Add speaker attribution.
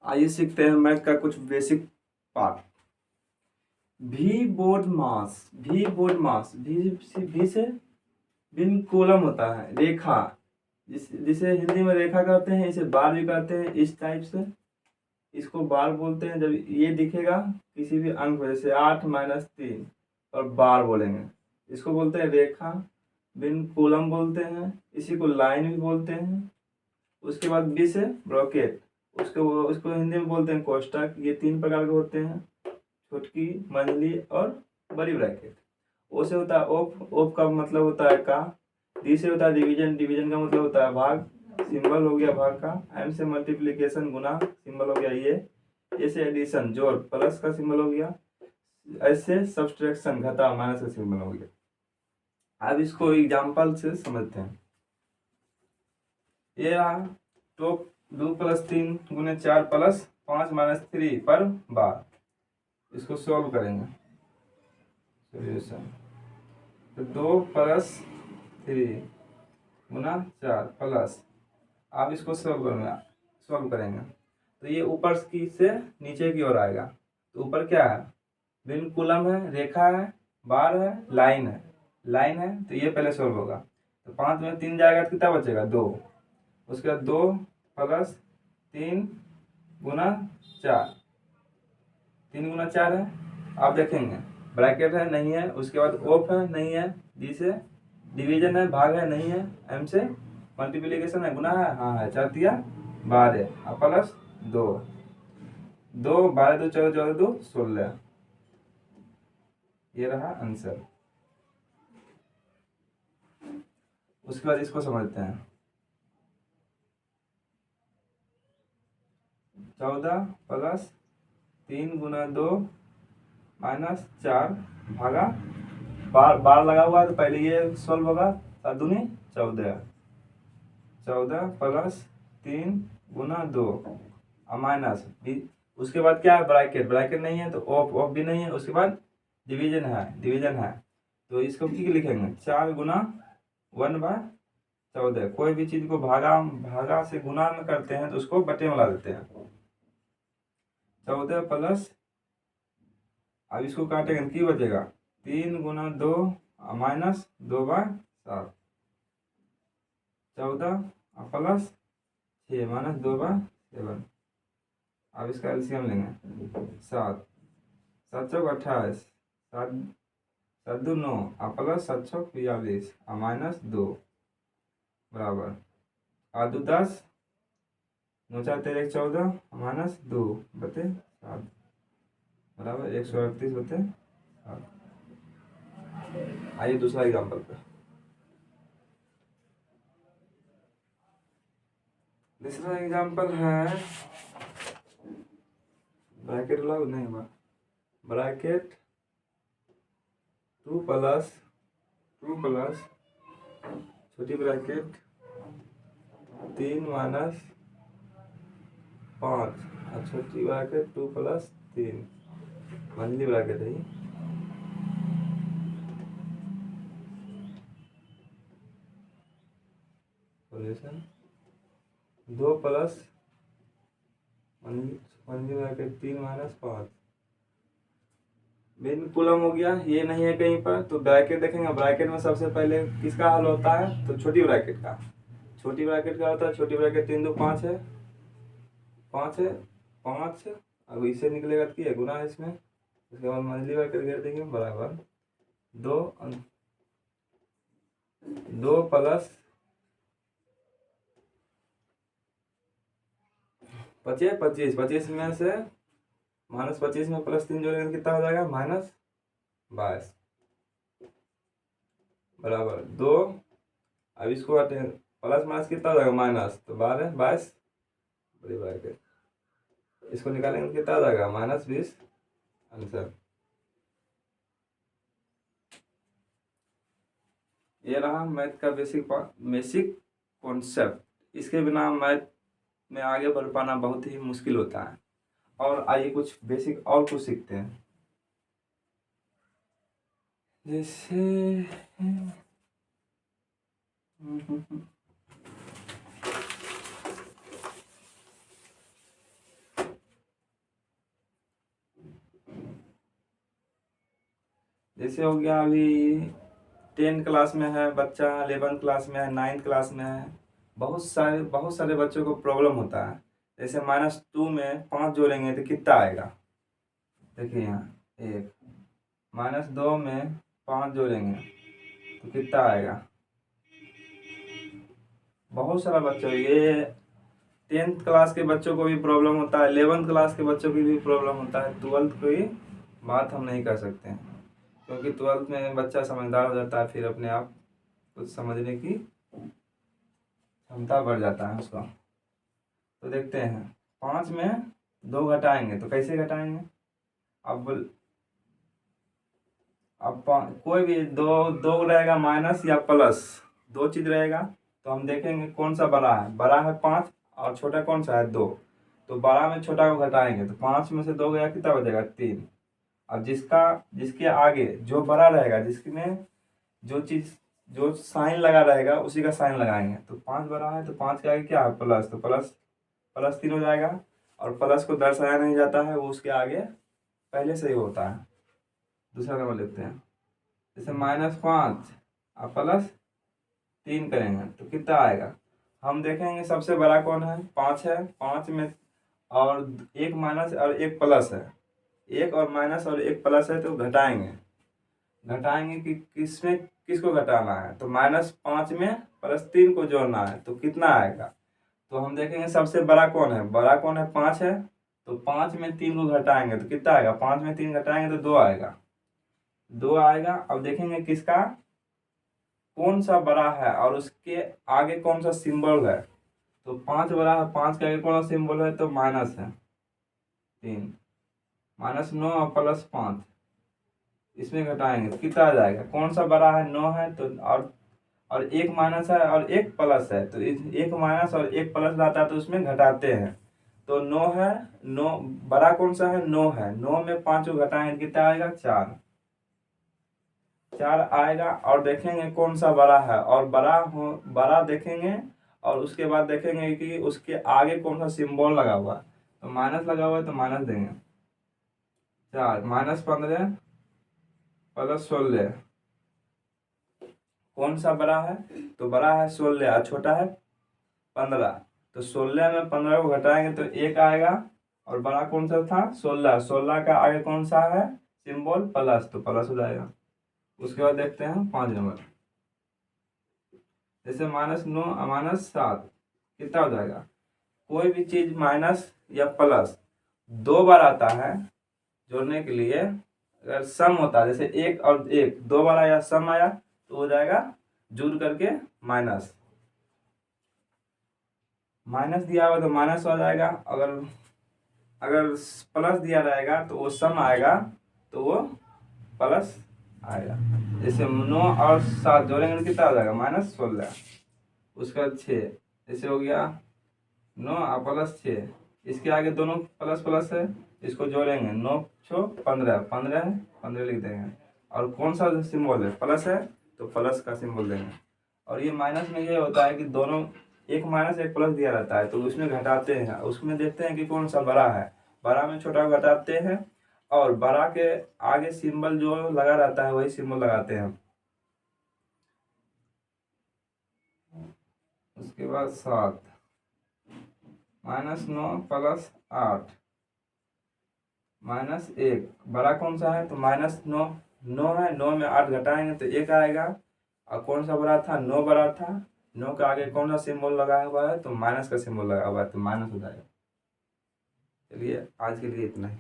Speaker 1: आइए सीखते हैं मैथ का कुछ बेसिक पार्ट। भी बोर्ड मास, भी से बिन कोलम होता है रेखा, जिसे हिंदी में रेखा कहते हैं, इसे बार भी कहते हैं। इस टाइप से इसको बार बोलते हैं। जब ये दिखेगा किसी भी अंक में, जैसे 8-3 और बार बोलेंगे, इसको बोलते हैं रेखा। बिन कोलम बोलते हैं, इसी को लाइन भी बोलते हैं। उसके बाद बी से ब्रॉकेट, उसको हिंदी में बोलते हैं कोष्टक। ये 3 प्रकार के होते हैं, छोटकी, मंझली और बड़ी ब्रैकेट। ओ से होता है ओप, ओप का मतलब होता है का। डी से होता है डिवीजन, डिवीजन का मतलब होता है भाग, सिंबल हो गया भाग का। एम से मल्टीप्लिकेशन गुना, सिंबल हो गया ये। ए से एडिशन जोड़, प्लस का सिंबल हो गया। ऐसे सब्सट्रैक्शन घटा, माइनस का सिंबल हो गया। अब इसको एग्जाम्पल से समझते हैं। ये रहा टॉप 2+3 गुने 4 प्लस 5-3 पर बार। इसको सॉल्व करेंगे। सोल्यूशन तो 2+3 गुना 4 प्लस, आप इसको सॉल्व करेंगे तो ये ऊपर की से नीचे की ओर आएगा। तो ऊपर क्या है, बिन कुलम है, रेखा है, बार है, लाइन है। लाइन है तो ये पहले सॉल्व होगा। तो 5 में 3 जाएगा तो कितना बचेगा 2। उसके बाद 2+3 गुना 4, 3 गुना 4 है। आप देखेंगे ब्रैकेट है नहीं है, उसके बाद ऑफ है नहीं है, डी से डिवीजन है, भाग है नहीं है, एम से मल्टीप्लिकेशन है, गुना है हाँ है, 4 दिया 12 और प्लस 2, 12 2 14 14 2 16। ये रहा आंसर। उसके बाद इसको समझते हैं। 14+3 गुना 2 -4 भागा, बार बार लगा हुआ है तो पहले ये सॉल्व होगा। 7 दूनी 14, 14+3 गुना 2 और माइनस, उसके बाद क्या है ब्रैकेट, ब्रैकेट नहीं है तो ऑफ, ऑफ भी नहीं है। उसके बाद डिवीजन है, डिवीजन है तो इसको क्या लिखेंगे 4 गुना 1/14। कोई भी चीज को भागा भागा से गुना में करते हैं तो उसको बटे में ला देते हैं। 14 प्लस, अब इसको काटेंगे की बचेगा 3 गुना 2 माइनस 2/7, 14 प्लस 6 माइनस 2/7। अब इसका एलसीएम लेंगे 7, 7 चौक 28, 7 7 2 9 प्लस 7 6 42 माइनस 2 बराबर 8 2 10, 9 4 13 14 माइनस 2 बटे 7 बराबर 138 बटे 7। आइए दूसरा एग्जाम्पल पे। दूसरा एग्जाम्पल है, ब्रैकेट लॉग नहीं हुआ, ब्रैकेट 2 प्लस छोटी ब्रैकेट 3 माइनस 5 और छोटी ब्रैकेट 2+3 मंझली ब्रैकेट है। सॉल्यूशन 2 प्लस मंझली ब्रैकेट 3 माइनस 5 बिन कुलम हो गया, ये नहीं है कहीं पर तो ब्रैकेट देखेंगे। ब्रैकेट में सबसे पहले किसका हल होता है तो छोटी ब्रैकेट का। छोटी ब्रैकेट का होता है, छोटी ब्रैकेट 3 2 5 है, 5 है 5। अब इसे निकलेगा तो है गुना है इसमें। उसके बाद मंझली ब्रैकेट घेर देंगे बराबर 2 प्लस 25, 25 में से -25 में +3 जोड़ेंगे कितना हो जाएगा -22 बराबर 2। अब इसको हटेंगे, प्लस माइनस कितना हो जाएगा माइनस, तो 12 22 बड़ी ब्रैकेट, इसको निकालेंगे कितना हो जाएगा -20 आंसर। ये रहा मैथ का बेसिक कॉन्सेप्ट। इसके बिना मैथ में आगे बढ़ पाना बहुत ही मुश्किल होता है। और आइए कुछ बेसिक और कुछ सीखते हैं। जैसे जैसे हो गया अभी 10 क्लास में है बच्चा, 11 क्लास में है, 9 क्लास में है, बहुत सारे बच्चों को प्रॉब्लम होता है। जैसे -2 में 5 जोड़ेंगे तो कितना आएगा, देखिए यहाँ 1, -2 में 5 जोड़ेंगे तो कितना आएगा। बहुत सारा बच्चों, ये 10th क्लास के बच्चों को भी प्रॉब्लम होता है, 11th क्लास के बच्चों की भी प्रॉब्लम होता है, 12th की बात हम नहीं कर सकते हैं, क्योंकि 12th में बच्चा समझदार हो जाता है, फिर अपने आप कुछ समझने की क्षमता बढ़ जाता है उसका। तो देखते हैं 5 में 2 घटाएंगे तो कैसे घटाएंगे। अब कोई भी दो दो रहेगा माइनस या प्लस, दो चीज रहेगा, तो हम देखेंगे कौन सा बड़ा है। बड़ा है 5 और छोटा कौन सा है 2, तो बड़ा में छोटा को घटाएंगे तो 5 में से 2 गया कितना बचेगा 3। अब जिसके आगे जो बड़ा रहेगा, जिसमें जो साइन लगा रहेगा उसी का साइन लगाएंगे। तो 5 बड़ा है तो 5 के आगे क्या है प्लस, तो प्लस प्लस 3 हो जाएगा, और प्लस को दर्शाया नहीं जाता है, वो उसके आगे पहले से ही होता है। दूसरा नंबर लेते हैं, जैसे -5 और +3 करेंगे तो कितना आएगा। हम देखेंगे सबसे बड़ा कौन है, 5 है, 5 में और एक माइनस और एक प्लस है, एक और माइनस और एक प्लस है, तो घटाएंगे कि किसको घटाना है, तो -5 में +3 को जोड़ना है तो कितना आएगा। तो हम देखेंगे सबसे बड़ा कौन है, 5 है, तो 5 में 3 को घटाएंगे तो कितना आएगा, 5 में 3 घटाएंगे तो 2 आएगा, 2 आएगा। अब देखेंगे किसका कौन सा बड़ा है और उसके आगे कौन सा सिंबल है, तो 5 बड़ा है, 5 के आगे कौन सा सिंबल है, तो माइनस है 3, -9 और +5, इसमें घटाएंगे तो कितना आ जाएगा, कौन सा बड़ा है 9 है, तो और एक माइनस है और एक प्लस है, तो एक माइनस और एक प्लस रहता है तो उसमें घटाते हैं, तो 9 है, 9 बड़ा कौन सा है 9 है, 9 में 5 को घटाएंगे कितना आएगा 4 आएगा। और देखेंगे कौन सा बड़ा है, और बड़ा देखेंगे, और उसके बाद देखेंगे कि उसके आगे कौन सा सिंबल लगा हुआ है, तो माइनस लगा हुआ है तो माइनस देंगे। 4 -15 +16, कौन सा बड़ा है, तो बड़ा है 16 और छोटा है 15, तो 16 में 15 को घटाएंगे तो 1 आएगा, और बड़ा कौन सा था 16 का आगे कौन सा है सिंबल प्लस, तो प्लस हो जाएगा। उसके बाद देखते हैं 5 नंबर, जैसे -9 और -7 कितना हो जाएगा। कोई भी चीज माइनस या प्लस 2 बार आता है जोड़ने के लिए, अगर सम होता है, जैसे 1 और 1 2 बार आया, सम आया तो हो जाएगा जुड़ करके माइनस दिया हुआ तो माइनस हो जाएगा, अगर प्लस दिया रहेगा तो वो सम आएगा तो वो प्लस आएगा। जैसे 9 और 7 जोड़ेंगे तो कितना हो जाएगा -16, उसका 6, जैसे हो गया 9 और +6, इसके आगे दोनों प्लस प्लस है, इसको जोड़ेंगे 9 6 15 15 लिख देंगे, और कौन सा सिंबल है प्लस है तो प्लस का सिंबल देंगे। और ये माइनस में ये होता है कि दोनों एक माइनस एक प्लस दिया रहता है तो उसमें घटाते हैं, उसमें देखते हैं कि कौन सा बड़ा है, बड़ा में छोटा घटाते हैं, और बड़ा के आगे सिंबल जो लगा रहता है वही सिंबल लगाते हैं। उसके बाद 7 -9 +8 -1, बड़ा कौन सा है तो -9, 9 है, 9 में 8 घटाएंगे तो 1 आएगा, और कौन सा बड़ा था 9 बड़ा था, 9 के आगे कौन सा सिंबल लगा हुआ है तो माइनस का सिंबल लगा हुआ है तो माइनस हो जाएगा। चलिए आज के लिए इतना ही।